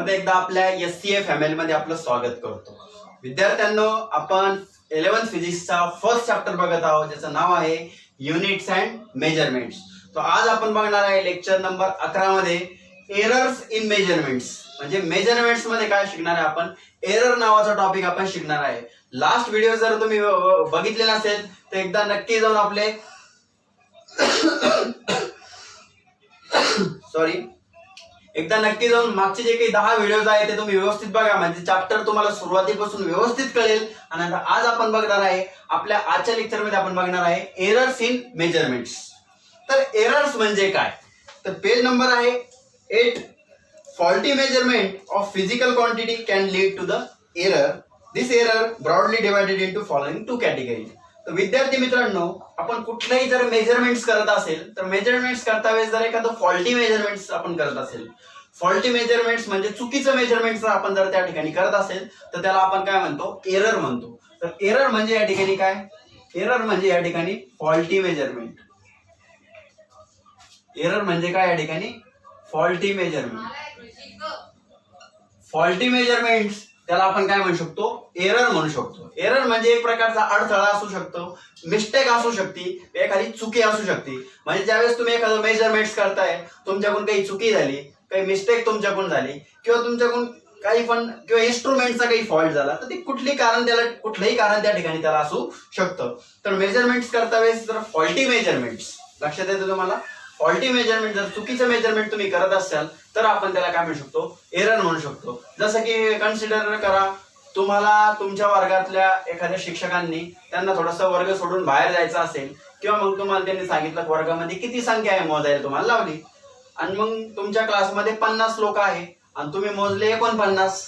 परत एकदा आपल्या SCA फॅमिली मध्ये आपलं स्वागत करतो. विद्यार्थ्यांनो, आपण 11th फिजिक्सचा फर्स्ट चॅप्टर बघत आहोत, ज्याचं नाव आहे युनिट्स अँड मेजरमेंट्स. तो आज आपण बघणार आहे लेक्चर नंबर 11 मध्ये एरर्स इन मेजरमेंट्स. म्हणजे मेजरमेंट्स मध्ये काय शिकणार आहे आपण, एरर नावाचा टॉपिक आपण शिकणार आहे. लास्ट व्हिडिओ जर तुम्ही बघितले नसेल तर एकदा नक्की जाऊन आपले एकदा नक्की जाऊन मागचे जे काही 10 व्हिडिओज आहेत ते तुम्ही व्यवस्थित बघा, म्हणजे चॅप्टर तुम्हाला सुरुवातीपासून व्यवस्थित कळेल. आणि आता आज आपण बघणार आहे, आपल्या आजच्या लेक्चर मध्ये आपण बघणार आहे एरर्स इन मेजरमेंट्स. तर एरर्स म्हणजे काय, तर पेज नंबर आहे 8. Faulty measurement of physical quantity can lead to the error. This error broadly divided into following 2 categories. तर विद्यार्थी मित्रांनो, आपण कुठलाही जर मेजरमेंट्स करत असेल तर मेजरमेंट्स करता वेळेस जर एखादं फॉल्टी मेजरमेंट्स आपण करत असेल, फॉल्टी मेजरमेंट्स म्हणजे चुकीचं मेजरमेंट्स आपण जर त्या ठिकाणी करत असेल तर त्याला आपण काय म्हणतो, एरर म्हणतो. तर एरर म्हणजे या ठिकाणी काय, एरर म्हणजे या ठिकाणी फॉल्टी मेजरमेंट. एरर म्हणजे काय या ठिकाणी, फॉल्टी मेजरमेंट. फॉल्टी मेजरमेंट्स त्याला आपण काय म्हणू शकतो, एरर म्हणू शकतो. एरर म्हणजे एक प्रकारचा अडथळा असू शकतो, मिस्टेक असू शकते, एखादी चुकी असू शकते. म्हणजे ज्यावेळेस तुम्ही एखादं मेजरमेंट्स करताय, तुमच्याकडून काही चुकी झाली, काही मिस्टेक तुमच्याकडून झाली, किंवा तुमच्याकडून काही पण किंवा इन्स्ट्रुमेंटचा काही फॉल्ट झाला, तर ते कुठलंही कारण त्या ठिकाणी त्याला असू शकतं. तर मेजरमेंट्स करता वेळेस जर फॉल्टी मेजरमेंट्स लक्षात येतं तुम्हाला, फॉल्टी मेजरमेंट जर चुकीचं मेजरमेंट तुम्ही करत असाल तर आपण त्याला काय म्हणू शकतो, एरर म्हणू शकतो. जसं की कन्सिडर करा, तुम्हाला तुमच्या वर्गातल्या एखाद्या शिक्षकांनी त्यांना थोडासा वर्ग सोडून बाहेर जायचं असेल, किंवा मग तुम्हाला त्यांनी सांगितलं वर्गामध्ये किती संख्या आहे मोजायला तुम्हाला लावली, आणि मग तुमच्या क्लासमध्ये 50 लोक आहे आणि तुम्ही मोजले 49.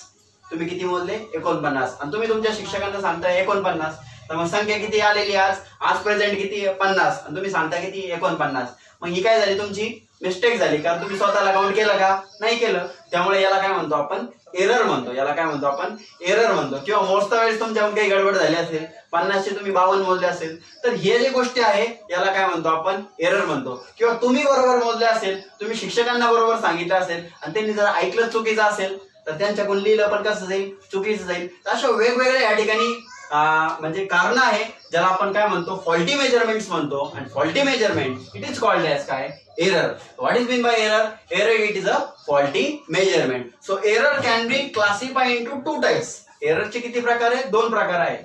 तुम्ही किती मोजले, 49. आणि तुम्ही तुमच्या शिक्षकांना सांगताय 49. तर मग संख्या किती आलेली आज प्रेझेंट किती, 50, आणि तुम्ही सांगता किती, 49. मग ही काय झाली, तुमची मिस्टेक झाली, कारण तुम्ही स्वतःला काउंट केलं का, नाही केलं. त्यामुळे याला काय म्हणतो आपण, एरर म्हणतो. याला काय म्हणतो आपण, एरर म्हणतो. किंवा मोजता वेळेस तुमच्याकडून काही गडबड झाली असेल, 50 चे तुम्ही 52 मोजले असेल, तर हे जे गोष्टी आहे याला काय म्हणतो आपण, एरर म्हणतो. किंवा तुम्ही बरोबर मोजले असेल, तुम्ही शिक्षकांना बरोबर सांगितलं असेल आणि त्यांनी जर ऐकलं चुकीचं असेल तर त्यांच्याकडून लिहिलं पण कसं जाईल, चुकीचं जाईल. तर अशा वेगवेगळ्या या ठिकाणी म्हणजे कारण आहे ज्याला आपण काय म्हणतो, फॉल्टी मेजरमेंट्स म्हणतो. आणि faulty measurement it is called as काय, error. What is mean by error, error it is a faulty measurement. So error can be classify into 2 types. एररचे किती प्रकार आहेत, 2 प्रकार आहेत.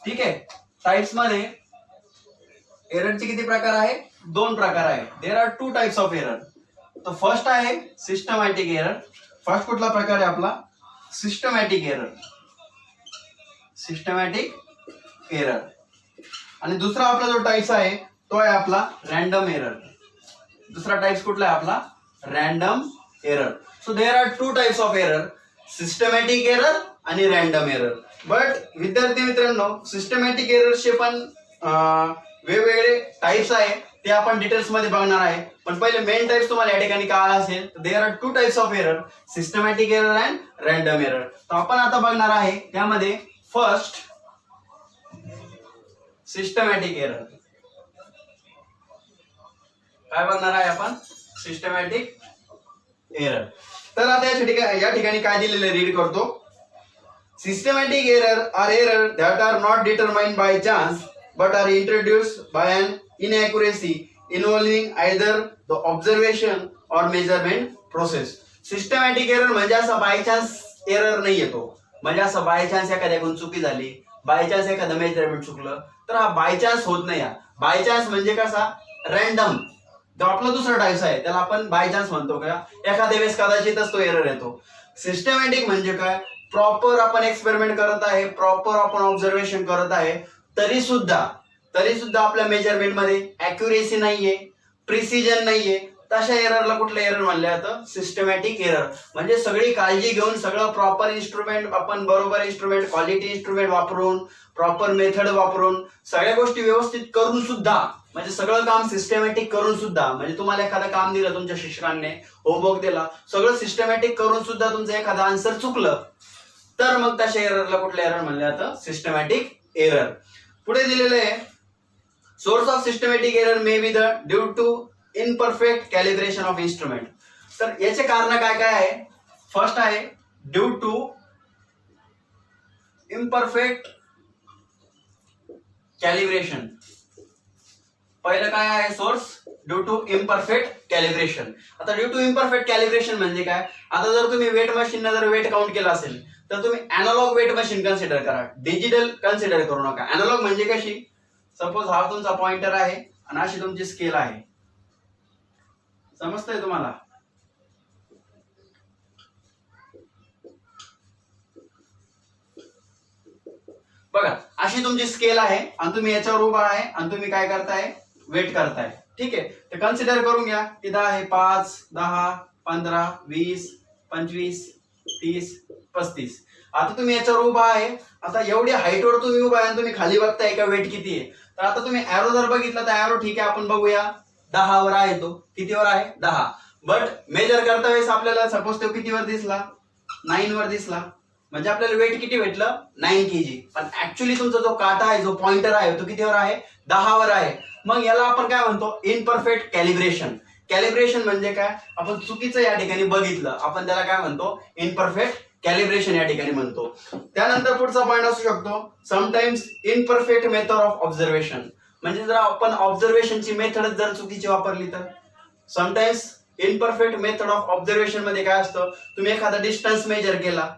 ठीक आहे, टाइप्स मध्ये एररचे किती प्रकार आहे, 2 प्रकार आहे. There are 2 types of error. तर फर्स्ट आहे सिस्टमॅटिक एरर. फर्स्ट कुठला प्रकार आहे आपला, सिस्टमॅटिक एरर. Systematic error. आणि दुसरा आपला जो टाइप्स आहे तो आहे आपला रॅन्डम एरर. दुसरा टाइप्स कुठला आहे आपला, random error. So there are 2 types of error, systematic error आणि रॅन्डम एरर. बट विद्यार्थी मित्रांनो, सिस्टमॅटिक एररचे पण वेगवेगळे टाइप्स आहे, ते आपण डिटेल्स मध्ये बघणार आहे. पण पहिले मेन टाइप्स तुम्हाला या ठिकाणी कळाला असेल. There are 2 types of error, systematic error and random error. तर आपण आता बघणार आहे त्यामध्ये फर्स्ट सिस्टमॅटिक एरर. काय बघणार आहे आपण, सिस्टमॅटिक एरर. तर आता या ठिकाणी काय दिलेलं रीड करतो. Systematic error are error that are not determined by chance but are introduced by an inaccuracy involving either the observation or measurement process. Systematic error म्हणजे असा बाय चान्स एरर नाही येतो. म्हणजे असं बाय चान्स एखाद्याकडून चुकी झाली, by chance एखादं measurement चुकलं, तर हा बाय चान्स होत नाही. बाय चान्स म्हणजे कसा, रॅन्डम. जो आपला दुसरा टाइप्स आहे त्याला आपण बाय चान्स म्हणतो का, एखाद्या वेळेस कदाचितच तो एरर येतो. सिस्टमॅटिक म्हणजे काय, प्रॉपर आपण एक्सपेरिमेंट करत आहे, प्रॉपर आपण ऑब्झर्वेशन करत आहे, तरी सुद्धा आपल्या मेजरमेंट मध्ये अॅक्युरेसी नाहीये, प्रिसिजन नाहीये. तशा एररला कुठलं एरर म्हणलं जातं, सिस्टमॅटिक एरर. म्हणजे सगळी काळजी घेऊन, सगळं प्रॉपर इन्स्ट्रुमेंट आपण, बरोबर इन्स्ट्रुमेंट, क्वालिटी इन्स्ट्रुमेंट वापरून, प्रॉपर मेथड वापरून, सगळ्या गोष्टी व्यवस्थित करून सुद्धा, म्हणजे सगळं काम सिस्टमॅटिक करून सुद्धा, म्हणजे तुम्हाला एखादं काम दिलं तुमच्या शिक्षकांनी, होमवर्क दिला, सगळं सिस्टमॅटिक करून सुद्धा तुमचं एखादं आन्सर चुकलं, तर मग तशा एररला कुठलं एरर म्हणलं जातं, सिस्टमॅटिक एरर. पुढे दिलेलं आहे, source of systematic error may be the due to imperfect calibration of instrument. तर याचे कारण काय काय आहे. फर्स्ट आहे ड्यू टू इम्परफेक्ट कॅलिब्रेशन. पहिलं काय आहे source? Due to imperfect calibration. आता ड्यू टू इम्परफेक्ट कॅलिब्रेशन म्हणजे काय? आता जर तुम्ही वेट मशीन जर वेट काउंट केला असेल तर तुम्ही अॅनालॉग वेट मशीन कन्सिडर करा, डिजिटल कन्सिडर करू नका. अॅनालॉग म्हणजे कशी? सपोज हा तुमचा पॉइंटर आहे आणि अशी तुमची स्केल आहे. समजतंय तुम्हाला? बघा अशी तुमची स्केल आहे आणि तुम्ही याच्यावर उभा आहे आणि तुम्ही काय करताय? वेट करताय. ठीक आहे, तर कन्सिडर करून घ्या. इथं आहे 5, 10, 15, 20, 25, 30, 35. आता तुम्ही याच्यावर उभा आहे. आता एवढी हाईटवर तुम्ही उभा आहे आणि तुम्ही खाली बघताय का वेट किती आहे. तर आता तुम्ही एरो जर बघितला तर एरो ठीक आहे आपण बघूया 10 वर आहे. तो कितीवर आहे? 10. बट मेजर करता वेळेस आपल्याला सपोज तो कितीवर दिसला? 9 वर दिसला. म्हणजे आपल्याला वेट किती भेटलं? 9 kg. पण ऍक्च्युली तुमचा जो काटा आहे, जो पॉइंटर आहे, तो कितीवर आहे? 10 वर आहे. मग याला आपण काय म्हणतो? Imperfect calibration. कॅलिब्रेशन म्हणजे काय? आपण चुकीचं या ठिकाणी बघितलं, आपण त्याला काय म्हणतो? इनपरफेक्ट कॅलिब्रेशन या ठिकाणी म्हणतो. त्यानंतर पुढचा पॉइंट असू शकतो sometimes imperfect method of observation. म्हणजे जर आपण ऑब्झर्वेशनची मेथड जर चुकीची वापरली तर sometimes imperfect method of observation मध्ये काय असतं? तुम्ही एखादा डिस्टन्स मेजर केला,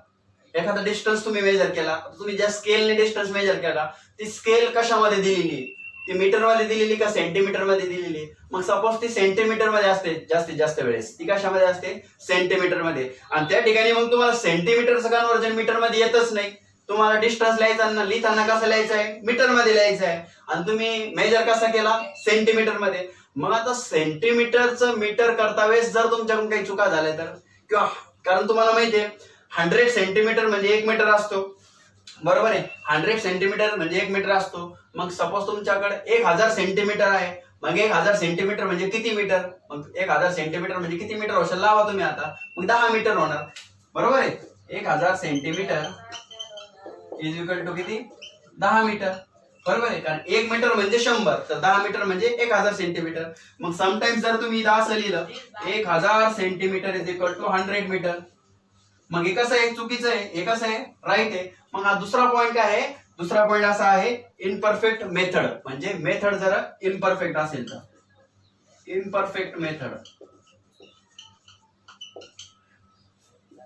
एखादा डिस्टन्स तुम्ही मेजर केला, तुम्ही ज्या स्केलने डिस्टन्स मेजर केला ती स्केल कशामध्ये दिलेली? ती मीटर मध्ये दिलेली का सेंटीमीटर मध्ये दिलेली? मग सपोज ती सेंटीमीटर मध्ये असते जास्तीत जास्त वेळेस, ती कशामध्ये असते? सेंटीमीटर मध्ये. आणि त्या ठिकाणी मग तुम्हाला सेंटीमीटरचं कन्वर्जन मीटर मध्ये येतच नाही. तुम्हाला डिस्टन्स लिहायचा, लिहिताना कसं लिहायचं आहे? मीटर मध्ये लिहायचं आहे. आणि तुम्ही मेजर कसा केला? सेंटीमीटर मध्ये. मग आता सेंटीमीटरचं मीटर करता वेळेस जर तुमच्याकडून काही चुका झाल्या तर, किंवा कारण तुम्हाला माहितीये 100 सेंटीमीटर म्हणजे 1 मीटर असतो, बरोबर आहे? 100 सेंटीमीटर म्हणजे 1 मीटर असतो. मग सपोज तुमच्याकडे 1000 सेंटीमीटर आहे, मग 1000 सेंटीमीटर म्हणजे किती मीटर? मग 1000 सेंटीमीटर म्हणजे किती मीटर होईल? लावा तुम्ही आता. मग 10 मीटर होणार, बरोबर आहे? 1000 सेंटीमीटर इज इक्वल टू किती? 10 मीटर, बरोबर आहे? कारण 1 मीटर म्हणजे 100, तर 10 मीटर म्हणजे 1000 सेंटीमीटर. मग समटाइम्स जर तुम्ही इथं असं लिहिलं 1000 centimetre is equal to 100 metre, मग हे कसं आहे? चुकीचं आहे. हे कसं आहे? राईट आहे. मग हा दुसरा पॉइंट काय आहे? दुसरा पॉइंट असा आहे इनपरफेक्ट मेथड. म्हणजे मेथड जर इनपरफेक्ट असेल तर imperfect method,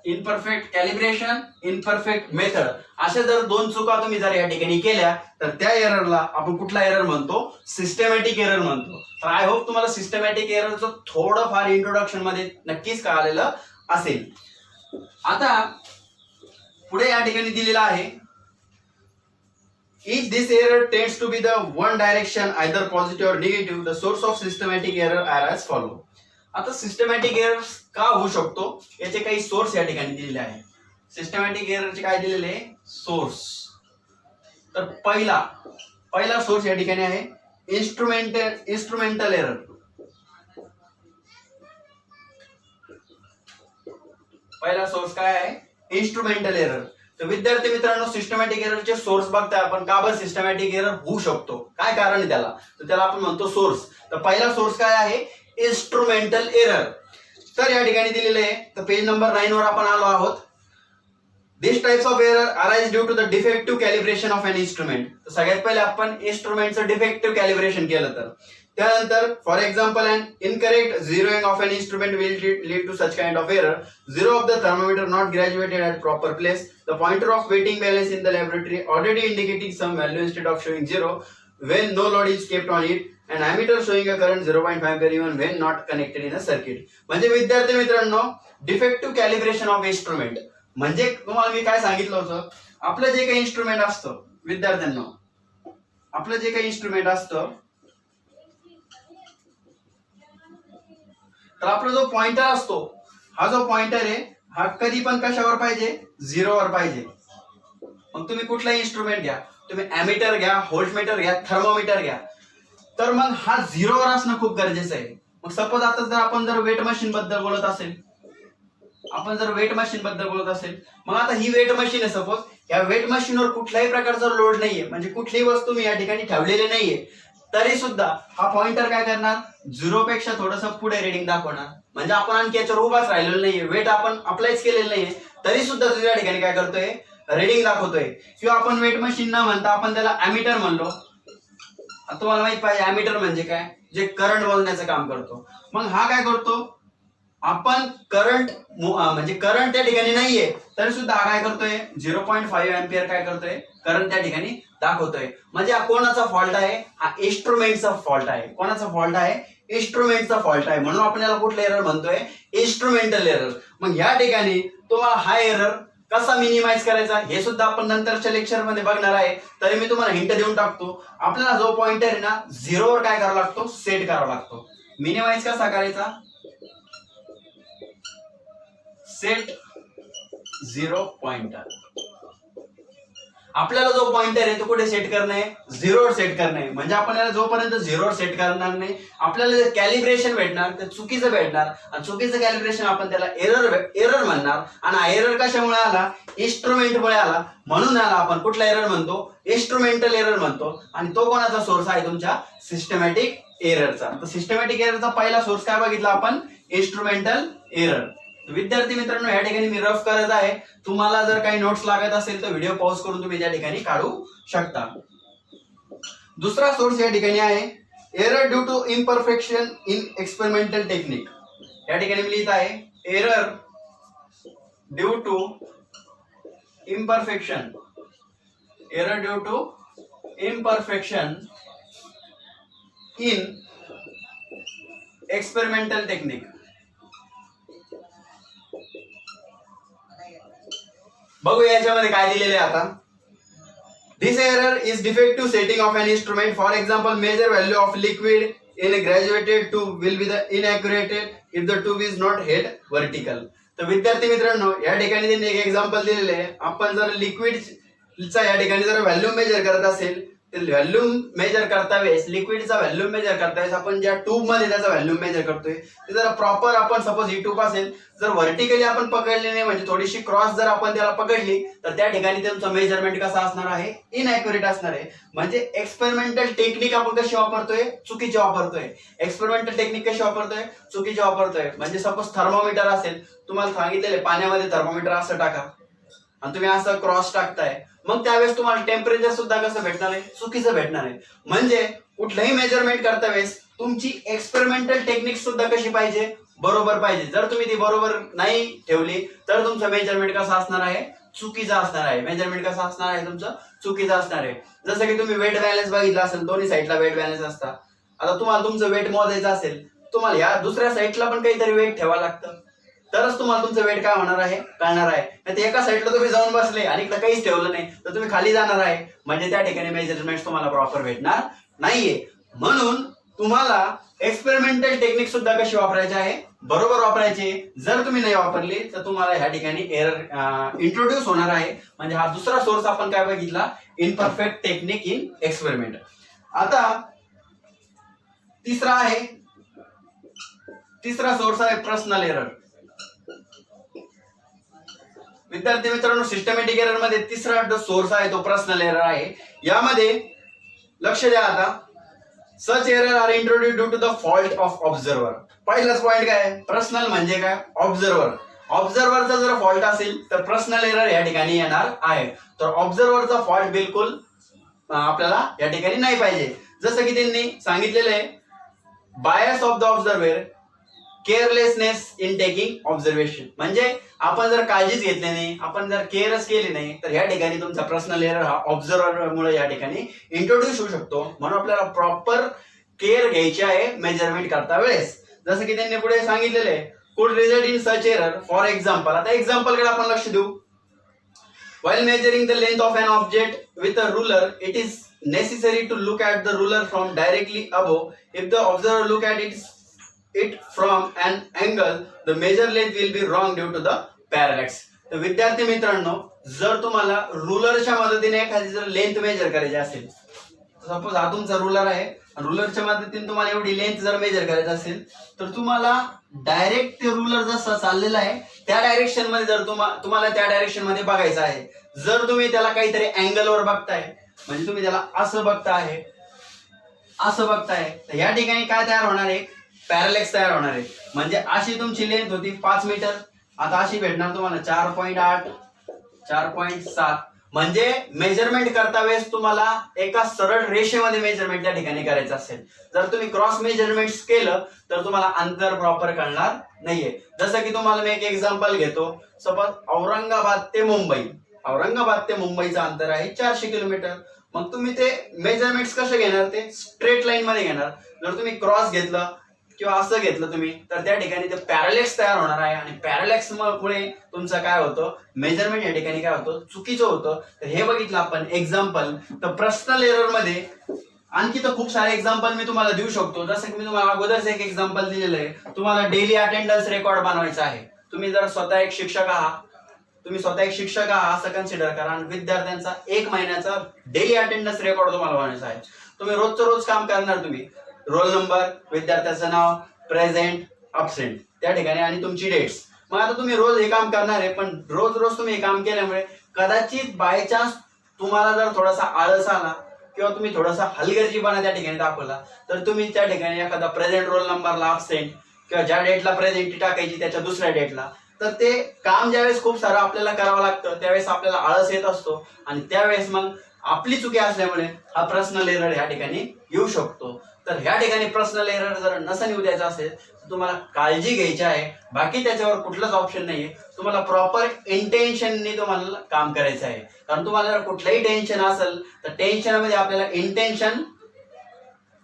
imperfect calibration, imperfect method, अशा जर दोन चुका तुम्ही जर या ठिकाणी केल्या तर त्या एररला आपण कुठला एरर म्हणतो? सिस्टमॅटिक एरर म्हणतो. तर आय होप तुम्हाला सिस्टमॅटिक एररचं थोडंफार इंट्रोडक्शन मध्ये नक्कीच कळालेलं असेल. आता पुढे या ठिकाणी दिलेलं आहे If this error tends to be the one direction, either positive or negative, the source of systematic error are as follow. आता सिस्टमॅटिक एरर का होऊ शकतो याचे काही सोर्स या ठिकाणी दिलेले आहे. सिस्टमॅटिक एररचे काय दिलेले आहे? सोर्स. तर पहिला सोर्स या ठिकाणी आहे इन्स्ट्रुमेंटल एरर. पहिला सोर्स काय आहे? Instrumental error. तर विद्यार्थी मित्रांनो, सिस्टमॅटिक एररचे सोर्स बघताय आपण. का बरं सिस्टमॅटिक एरर होऊ शकतो? काय कारण आहे त्याला? तर त्याला आपण म्हणतो सोर्स. तर पहिला सोर्स काय आहे? Instrumental error. तर या ठिकाणी दिलेले आहे, तर पेज नंबर 9 वर आपण आलो आहोत. This types of error arise due to the defective calibration of an instrument. तर सगळ्यात पहिले आपण इन्स्ट्रुमेंटचं डिफेक्टिव्ह कॅलिब्रेशन केलं तर. त्यानंतर for example an incorrect zeroing of an instrument will lead to such kind of error. Zero of the thermometer not graduated at proper place. The pointer of weighting balance in the laboratory already indicating some value instead of showing 0 when no load is kept on it. An ammeter showing a current 0.5 ampere even when not connected in a circuit. म्हणजे विद्यार्थी मित्रांनो, defective calibration of instrument म्हणजे तुम्हाला मी काय सांगितलं होतं? आपलं जे काही इन्स्ट्रुमेंट असतं विद्यार्थ्यांनो, आपलं जे काही इन्स्ट्रुमेंट असतं, तर आपला जो पॉइंटर असतो, हा जो पॉइंटर आहे हा कधी पण कशावर पाहिजे? 0 वर पाहिजे. मग तुम्ही कुठलाही इन्स्ट्रुमेंट घ्या, तुम्ही अॅमीटर घ्या, व्होल्टमीटर घ्या, थर्मोमीटर घ्या, तर मग हा 0 वर असणं खूप गरजेचं आहे. मग सपोज आता जर आपण वेट मशीन बद्दल बोलत असेल, मग आता ही वेट मशीन आहे सपोज, या वेट मशीनवर कुठल्याही प्रकारचा लोड नाहीये, म्हणजे कुठलीही वस्तू मी या ठिकाणी ठेवलेली नाहीये, तरी सुद्धा हा पॉइंटर काय करणार? 0 पेक्षा थोडंसं पुढे रिडिंग दाखवणार. म्हणजे आपण आणखी याच्यावर उभाच राहिलेलो नाहीये, वेट आपण अप्लायच केलेलं नाहीये, तरी सुद्धा तो त्या ठिकाणी काय करतोय, रीडिंग दाखवतोय. किंवा आपण वेट मशीन न म्हणता आपण त्याला ॲमीटर म्हणलो. तुम्हाला माहित पाहिजे ॲमीटर म्हणजे काय, जे करंट मोजण्याचं काम करतो. मग हा काय करतो, आपण करंट म्हणजे करंट त्या ठिकाणी नाहीये तरी सुद्धा हा काय करतोय 0.5 अँपिअर काय करतोय, करंट त्या ठिकाणी दाखवतोय. म्हणजे हा कोणाचा फॉल्ट आहे, हा इन्स्ट्रुमेंटचा फॉल्ट आहे. कोणाचा फॉल्ट आहे, इन्स्ट्रुमेंटचा फॉल्ट आहे. म्हणून आपण याला कुठला एरर म्हणतोय, इन्स्ट्रुमेंटल एरर. मग या ठिकाणी तुम्हाला हा एरर कसा मिनिमाइज करायचा हे सुद्धा आपण नंतरच्या लेक्चर मध्ये बघणार आहे. तरी मी तुम्हाला हिंट देऊन टाकतो, आपल्याला जो पॉइंटर आहे ना झिरोवर काय करावा लागतो, सेट करावा लागतो. मिनिमाइज कसा करायचा, सेट झिरो पॉइंटर. आपल्याला जो पॉइंटर आहे तो कुठे सेट करणं आहे, झिरोवर सेट करणं आहे. म्हणजे आपण याला जोपर्यंत झिरोवर सेट करणार नाही आपल्याला जे कॅलिब्रेशन भेटणार ते चुकीचं भेटणार. आणि चुकीचं कॅलिब्रेशन आपण त्याला एरर म्हणणार. आणि हा एरर कशामुळे आला, इन्स्ट्रुमेंटमुळे आला. म्हणून याला आपण कुठला एरर म्हणतो, इन्स्ट्रुमेंटल एरर म्हणतो. आणि तो कोणाचा सोर्स आहे, तुमच्या सिस्टमॅटिक एररचा. तर सिस्टमॅटिक एररचा पहिला सोर्स काय बघितला आपण, इन्स्ट्रुमेंटल एरर. विद्यार्थी मित्रांनो या ठिकाणी मी रफ करत आहे. तुम्हाला जर काही नोट्स लागत असेल तर व्हिडिओ पॉज करून तुम्ही त्या ठिकाणी काढू शकता. दुसरा सोर्स या ठिकाणी आहे error due to imperfection in experimental technique. या ठिकाणी मी लिहित आहे error due to imperfection, error due to imperfection in experimental technique. बघू याच्यामध्ये काय दिलेले आहे आता. This error is defective setting of an instrument. For example measure value of liquid in a graduated tube will be the inaccurated if the tube is not held vertical. तर विद्यार्थी मित्रांनो या ठिकाणी त्यांनी एक एक्झाम्पल दिलेले आहे. आपण जर लिक्विडचा या ठिकाणी जर व्हॅल्यूम मेजर करत असेल तर व्हॅल्यूम मेजर करता वेळेस, लिक्विडचा व्हॅल्यूम मेजर करता वेळेस आपण ज्या ट्यूब मध्ये त्याचा व्हॅल्यूम मेजर करतोय ते जर प्रॉपर आपण सपोज ही ट्यूब असेल जर व्हर्टिकली आपण पकडली नाही म्हणजे थोडीशी क्रॉस जर आपण त्याला पकडली तर त्या ठिकाणी त्यांचं मेजरमेंट कसं असणार आहे, इनॅक्युरेट असणार आहे. म्हणजे एक्सपेरिमेंटल टेक्निक आपण कशी वापरतोय, चुकीची वापरतोय. एक्सपेरिमेंटल टेक्निक कशी वापरतोय, चुकीची वापरतोय. म्हणजे सपोज थर्मोमीटर असेल, तुम्हाला सांगितलेले पाण्यामध्ये थर्मोमीटर असं टाका आणि तुम्ही असं क्रॉस टाकताय, मग त्यावेळेस तुम्हाला टेम्परेचर सुद्धा कसं भेटणार आहे, चुकीचं भेटणार आहे. म्हणजे कुठलंही मेजरमेंट करता वेळेस तुमची एक्सपेरिमेंटल टेक्निक सुद्धा कशी पाहिजे, बरोबर पाहिजे. जर तुम्ही ती बरोबर नाही ठेवली तर तुमचं मेजरमेंट कसं असणार आहे, चुकीचं असणार आहे. मेजरमेंट कसं असणार आहे, तुमचं चुकीचं असणार आहे. जसं की तुम्ही वेट बॅलन्स बघितला असेल, दोन्ही साईडला वेट बॅलन्स असतात. आता तुम्हाला तुमचं वेट मोजायचं असेल, तुम्हाला या दुसऱ्या साईडला पण काहीतरी वेट ठेवावं लागतं, तरच तुम्हाला तुमचं वेट काय होणार आहे, कळणार आहे. नाही एका साईडला तुम्ही जाऊन बसले आणि इकडे काहीच ठेवलं नाही तर तुम्ही खाली जाणार आहे. म्हणजे त्या ठिकाणी मेजरमेंट तुम्हाला प्रॉपर भेटणार नाहीये. म्हणून तुम्हाला एक्सपेरिमेंटल टेक्निक सुद्धा कशी वापरायची आहे, बरोबर वापरायची. जर तुम्ही नाही वापरली तर तुम्हाला ह्या ठिकाणी एरर इंट्रोड्यूस होणार आहे. म्हणजे हा दुसरा सोर्स आपण काय बघितला, इनपरफेक्ट टेक्निक इन एक्सपेरिमेंट. आता तिसरा सोर्स आहे पर्सनल एरर. विद्यार्थी मित्रांनो सिस्टमॅटिक एरर मध्ये तिसरा जो सोर्स आहे तो पर्सनल एरर आहे. यामध्ये लक्ष द्या आता, such error are introduce due to the fault of observer. पहिलाच पॉइंट काय, पर्सनल म्हणजे काय, ऑब्झर्वर. ऑब्झर्वरचा जर फॉल्ट असेल तर पर्सनल एरर या ठिकाणी येणार आहे. तर ऑब्झर्वरचा फॉल्ट बिलकुल आपल्याला या ठिकाणी नाही पाहिजे. जसं की त्यांनी सांगितलेलं आहे, bias of the observer, carelessness in taking observation. म्हणजे आपण जर काळजीच घेतली नाही, आपण जर केअरच केली नाही तर या ठिकाणी तुमचा पर्सनल एरर हा ऑब्झर्वर मुळे या ठिकाणी इंट्रोड्यूस होऊ शकतो. म्हणून आपल्याला प्रॉपर केअर घ्यायची आहे मेजरमेंट करता वेळेस. जसं की त्यांनी पुढे सांगितलेले कुड result in such error. For example, आता एक्झाम्पल कडे आपण लक्ष देऊ. While measuring the length of an object with a ruler, it is necessary to look at the ruler from directly above. If the observer look at it from an angle, the measured length will be wrong due to the parallax. तर विद्यार्थी मित्रांनो, जर तुम्हाला रुलरच्या मदतीने एखादी जर length major करायची असेल, सपोज हा तुमचा रुलर आहे, रुलरच्या मदतीने तुम्हाला एवढी लेंथ जर मेजर करायची असेल तर तुम्हाला डायरेक्ट ते रुलर जसं चाललेलं आहे त्या डायरेक्शन मध्ये जर तुम्हाला त्या डायरेक्शन मध्ये बघायचं आहे. जर तुम्ही त्याला काहीतरी अँगलवर बघताय, म्हणजे तुम्ही त्याला असं बघताय, तर या ठिकाणी काय तयार होणार आहे, पॅरालॅक्स तयार होणार आहे. म्हणजे अशी तुमची लेंथ होती 5 मीटर, आता अशी भेटणार तुम्हाला 4.8, 4.7. म्हणजे मेजरमेंट करता वेळेस तुम्हाला एका सरळ रेषेमध्ये मेजरमेंट त्या ठिकाणी करायचं असेल. जर तुम्ही क्रॉस मेजरमेंट केलं तर तुम्हाला अंतर प्रॉपर कळणार नाहीये. जसं की तुम्हाला मी एक एक्झाम्पल घेतो. सपोज औरंगाबाद ते मुंबईचं अंतर आहे 400 किलोमीटर. मग तुम्ही ते मेजरमेंट्स कसे घेणार? ते स्ट्रेट लाईन मध्ये घेणार. जर तुम्ही क्रॉस घेतलं किंवा असं घेतलं तुम्ही तर त्या ठिकाणी ते पॅरालेक्स तयार होणार आहे आणि पॅरालेक्स मुळे तुमचं काय होतं, मेजरमेंट या ठिकाणी काय होतं, चुकीचं होतं. तर हे बघितलं आपण एक्झाम्पल. तर पर्सनल एरर मध्ये आणखी तर खूप सारे एक्झाम्पल मी तुम्हाला देऊ शकतो. जसं की मी तुम्हाला अगोदरच एक एक्झाम्पल दिलेलं आहे. तुम्हाला डेली अटेंडन्स रेकॉर्ड बनवायचा आहे. तुम्ही जर स्वतः एक शिक्षक आहात असं कन्सिडर करा आणि विद्यार्थ्यांचा 1 महिन्याचा डेली अटेंडन्स रेकॉर्ड तुम्हाला बनवायचा आहे. तुम्ही रोजचं रोज काम करणार. तुम्ही रोल नंबर, विद्यार्थ्याचं नाव, प्रेझेंट, अब्सेंट त्या ठिकाणी आणि तुमची डेट्स. मग आता तुम्ही रोज हे काम करणार आहे. पण रोज रोज तुम्ही हे काम केल्यामुळे कदाचित बाय चान्स तुम्हाला जर थोडासा आळस आला किंवा तुम्ही थोडासा हलगर्जीपणा त्या ठिकाणी दाखवला तर तुम्ही त्या ठिकाणी एखादा प्रेझेंट रोल नंबरला अब्सेंट किंवा ज्या डेटला प्रेझेंट टाकायची त्याच्या दुसऱ्या डेटला, तर ते काम ज्यावेळेस खूप सारं आपल्याला करावं लागतं त्यावेळेस आपल्याला आळस येत असतो आणि त्यावेळेस मग आपली चुकी असल्यामुळे हा पर्सनल एरर ह्या ठिकाणी येऊ शकतो. तर ह्या ठिकाणी पर्सनल एरर जर नसन येऊ द्यायचा असेल तर तुम्हाला काळजी घ्यायची आहे. बाकी त्याच्यावर कुठलंच ऑप्शन नाहीये. तुम्हाला प्रॉपर इंटेन्शननी तुम्हाला काम करायचं आहे. कारण तुम्हाला जर कुठलंही टेन्शन असेल तर टेन्शनमध्ये आपल्याला इंटेन्शन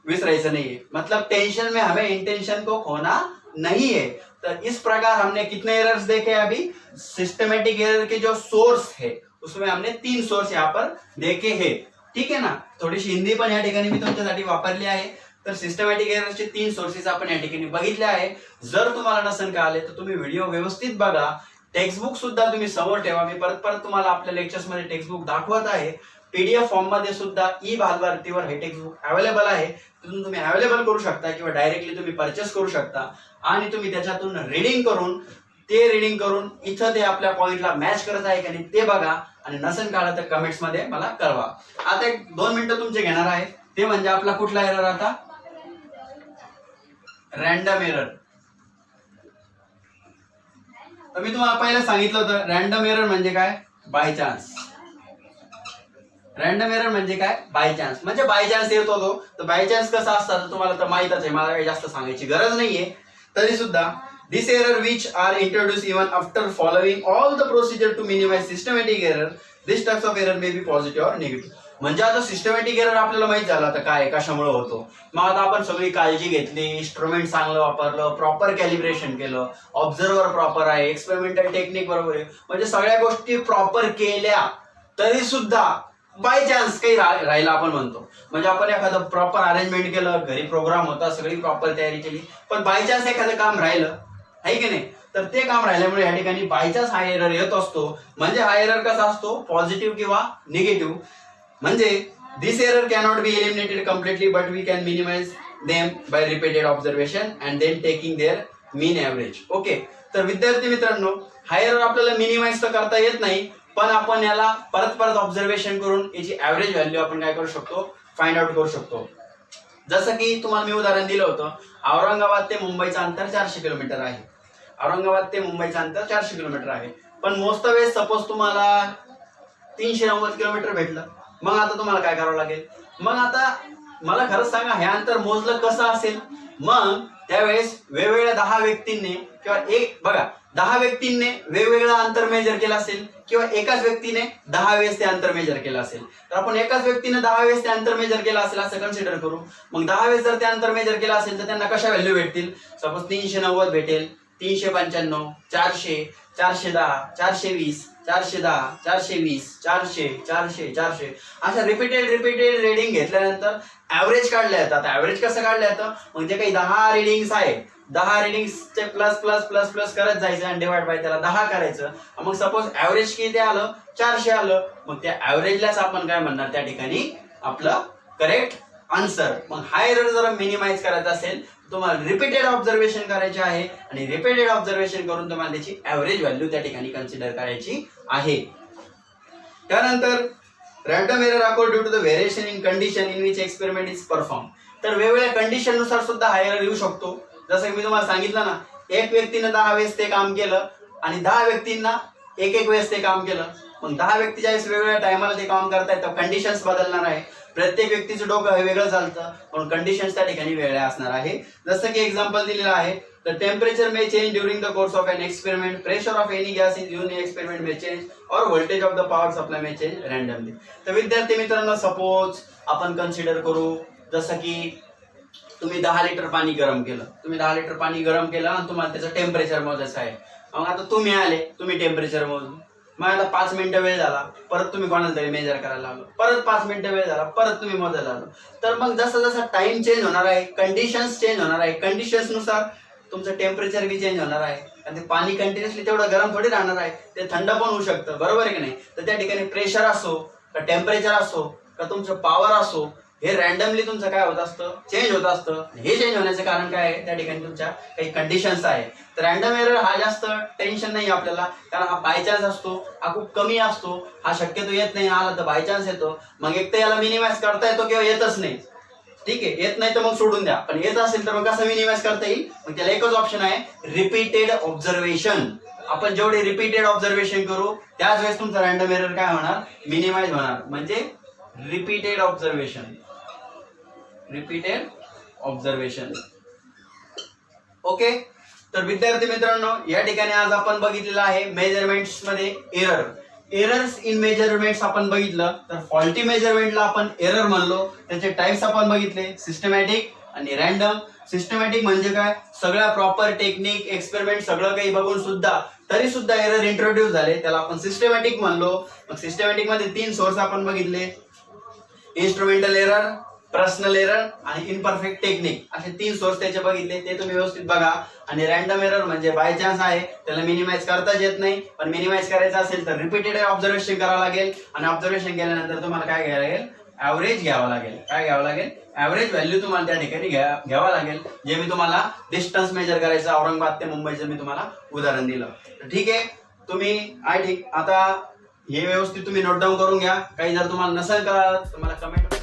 विसरायचं नाहीये. मतलब टेंशन में हमें इंटेंशन को खोना नहीं है. तो इस प्रकार हमने कितने एरर्स देखे अभी? सिस्टमेटिक एरर के जो सोर्स है उसमें हमने 3 सोर्स यहाँ पर देखे हैं. ठीक है ना. थोडीशी हिंदी पण या ठिकाणी मी तुमच्यासाठी वापरली आहे. तर सिस्टमॅटिक एररचे 3 सोर्सेस आपण या ठिकाणी बघितले आहे. जर तुम्हाला नसेल कळाले तर तुम्ही व्हिडिओ व्यवस्थित बघा. टेक्स्टबुक सुद्धा तुम्ही समोर ठेवा. मी परत तुम्हाला आपल्या लेक्चर्स मध्ये टेक्स्टबुक दाखवत आहे. पीडीएफ फॉर्म मध्ये सुद्धा ई बालभारतीवर हे टेक्स्टबुक अवेलेबल आहे. तिथून तुम्ही अवेलेबल करू शकता किंवा डायरेक्टली तुम्ही परचेस करू शकता आणि तुम्ही त्याच्यातून रीडिंग करून इथं ते आपल्या पॉइंटला मॅच करत आहे की नाही ते बघा आणि नसेल कळलं तर कमेंट्स मध्ये मला कळवा. आता एक 2 मिनिटं तुमचे घेणार आहे. ते म्हणजे आपला कुठला एरर? आता रॅन्डम एरर. तर मी तुम्हाला पहिलं सांगितलं होतं रॅन्डम एरर म्हणजे काय? By chance. रॅन्डम एरर म्हणजे काय? By chance. म्हणजे बाय चान्स येत होतो. तर बाय चान्स कसं असतं तुम्हाला तर माहितच आहे. मला काही जास्त सांगायची गरज नाहीये. तरी सुद्धा this error which are introduced even after following all the procedure to minimize systematic error, this types of error may be positive or negative. म्हणजे आता सिस्टमॅटिक एरर आपल्याला माहित झालं आता काय कशामुळे होतो. मग आता आपण सगळी काळजी घेतली, इन्स्ट्रुमेंट चांगलं वापरलं, प्रॉपर कॅलिब्रेशन केलं, ऑब्झर्वर प्रॉपर आहे, एक्सपेरिमेंटल टेक्निक बरोबर आहे, म्हणजे सगळ्या गोष्टी प्रॉपर केल्या तरी सुद्धा बाय चान्स काही राहिला आपण म्हणतो. म्हणजे आपण एखादं प्रॉपर अरेंजमेंट केलं, घरी प्रोग्राम होता, सगळी प्रॉपर तयारी केली, पण बाय चान्स एखादं काम राहिलं आहे की नाही. तर ते काम राहिल्यामुळे या ठिकाणी बाय चान्स हा एरर येत असतो. म्हणजे हा एरर कसा असतो? पॉझिटिव्ह किंवा निगेटिव्ह. म्हणजे this error cannot be eliminated completely but we can minimize them by repeated observation and then taking their mean average. Okay. तर विद्यार्थी मित्रांनो, हा एरर आपल्याला मिनिमाइज तर करता येत नाही, पण आपण याला परत ऑब्झर्वेशन करून याची ॲव्हरेज व्हॅल्यू आपण काय करू शकतो? फाइंड आउट करू शकतो. जसं की तुम्हाला मी उदाहरण दिलं होतं, औरंगाबाद ते मुंबईचं अंतर 400 किलोमीटर आहे. औरंगाबाद ते मुंबईचं अंतर 400 किलोमीटर आहे. पण मोस्ट ऑफ वेळेस सपोज तुम्हाला 390 किलोमीटर भेटलं. मग आता तुम्हाला काय करावं लागेल? मग आता मला खरंच सांगा हे अंतर मोजलं कसं असेल? मग त्यावेळेस वेगवेगळ्या 10 व्यक्तींनी किंवा 10 व्यक्तींनी वेगवेगळं अंतर मेजर केलं असेल किंवा एकाच व्यक्तीने 10 वेळेस ते अंतर मेजर केलं असेल. तर आपण एकाच व्यक्तीने 10 वेळेस ते अंतर मेजर केलं असेल असं कन्सिडर करू. मग 10 वेळेस जर ते अंतर मेजर केलं असेल तर त्यांना कशा व्हॅल्यू भेटतील? सपोज 390 भेटेल, 395, 400, 410, 420, 410, 420, 400, 400, 400 अशा रिपीटेड रिडिंग घेतल्यानंतर ऍव्हरेज काढल्या जातात. आता ऍव्हरेज कसं काढलं जातं? म्हणजे काही 10 रिडिंग्स आहे, 10 रिडिंग्सचे प्लस करत जायचं आणि डिवाइड बाय त्याला 10 करायचं. मग सपोज ऍव्हरेज किती आलं? 400 आलं. मग त्या ऍव्हरेजलाच आपण काय म्हणणार त्या ठिकाणी? आपलं करेक्ट आन्सर. मग हा एरर जर मिनिमाइज करायचा असेल तुम्हाला रिपीटेड ऑब्झर्वेशन करायचे आहे आणि रिपीटेड ऑब्झर्वेशन करून तुम्हाला त्याची ऍव्हरेज व्हॅल्यू त्या ठिकाणी कन्सिडर करायची आहे. त्यानंतर random error accord due to the variation in condition in which experiment is perform. तर वेगवेगळ्या कंडिशन नुसार सुद्धा हा एरर येऊ शकतो. जसं की मी तुम्हाला सांगितलं ना, एक व्यक्तीने 10 वेळेस ते काम केलं आणि 10 व्यक्तींना एक एक वेळेस ते काम केलं, मग 10 व्यक्ती ज्यावेळेस वेगवेगळ्या टायमाला ते काम करतायत तर कंडिशन्स बदलणार आहे. प्रत्येक व्यक्तीचं डोकं हे वेगळं चालतं म्हणून कंडिशन्स त्या ठिकाणी वेगळ्या असणार आहे. जसं की एक्झाम्पल दिलेलं आहे, the temperature may change during the course of an experiment, pressure of any gas in the experiment may change, or voltage of the power supply may change randomly. तर विद्यार्थी मित्रांनो, सपोज आपण कन्सिडर करू जसं की तुम्ही 10 लिटर पाणी गरम केलं, आणि तुम्हाला त्याचं टेम्परेचर मोजायचं आहे. मग आता तुम्ही आले, तुम्ही टेम्परेचर मोजलं, मग आता 5 मिनिटं वेळ झाला, परत तुम्ही कोणाला तरी मेजर करायला लागलो, परत 5 मिनिटं वेळ झाला, परत तुम्ही मोजायला लागलो. तर मग जसं जसं टाइम चेंज होणार आहे, कंडिशन्स चेंज होणार आहे, कंडिशन्स नुसार तुमचं टेम्परेचर बी चेंज होणार आहे. आणि ते पाणी कंटिन्युअसली तेवढं गरम थोडी राहणार आहे, ते थंड पण होऊ शकतं, बरोबर आहे की नाही. तर त्या ठिकाणी प्रेशर असो का टेम्परेचर असो का तुमचं पॉवर असो, हे रॅन्डमली तुमचं काय होत असतं, चेंज होत असतं. हे चेंज होण्याचं कारण काय आहे, त्या ठिकाणी तुमच्या काही कंडिशन्स आहे. तर रॅन्डम एरर हा जास्त टेन्शन नाही आपल्याला, कारण हा बाय चान्स असतो, हा खूप कमी असतो, हा शक्यतो येत नाही, आला तर बाय चान्स येतो. मग एक तर याला मिनिमाइज करता येतो किंवा येतच नाही, ठीक आहे. येत नाही तर मग सोडून द्या, पण येत असेल तर मग कसं मिनिमाइज करता येईल, मग त्याला एकच ऑप्शन आहे, रिपीटेड ऑब्झर्वेशन. आपण जेवढे रिपीटेड ऑब्झर्वेशन करू त्याच वेळेस तुमचा रॅन्डम एरर काय होणार, मिनिमाइज होणार. म्हणजे रिपीटेड ऑब्झर्वेशन. ओके. तर विद्यार्थी मित्रांनो, या ठिकाणी आज आपण बघितलेलं आहे मेजरमेंट्स मध्ये एरर. एरर्स इन मेजरमेंट्स आपण बघितलं. तर फॉल्टी मेजरमेंटला आपण एरर म्हणलो, त्याचे टाइप्स आपण बघितले, सिस्टमॅटिक आणि रॅन्डम. सिस्टमॅटिक म्हणजे काय, सगळ्या प्रॉपर टेक्निक एक्सपेरिमेंट सगळं काही बघून सुद्धा तरी सुद्धा एरर इंट्रोड्यूस झाले, त्याला आपण सिस्टमॅटिक म्हणलो. मग सिस्टमॅटिक मध्ये 3 सोर्स आपण बघितले, इन्स्ट्रुमेंटल एरर, पर्सनल एरर आणि इनपरफेक्ट टेक्निक, असे 3 सोर्स त्याचे बघितले, ते तुम्ही व्यवस्थित बघा. आणि रॅन्डम एरर म्हणजे बाय चान्स आहे, त्याला मिनिमाइज करताच येत नाही, पण मिनिमाइज करायचं असेल तर रिपीटेड ऑब्झर्वेशन करावं लागेल. आणि ऑब्झर्वेशन केल्यानंतर तुम्हाला काय घ्यावं लागेल, ऍव्हरेज घ्यावं लागेल. काय घ्यावं लागेल, ऍव्हरेज व्हॅल्यू तुम्हाला त्या ठिकाणी घ्यावा लागेल. जे मी तुम्हाला डिस्टन्स मेजर करायचं औरंगाबाद ते मुंबईचं मी तुम्हाला उदाहरण दिलं. ठीक आहे, तुम्ही ठीक आता हे व्यवस्थित तुम्ही नोट डाऊन करून घ्या. काही जर तुम्हाला नसेल कळलं तुम्हाला कमेंट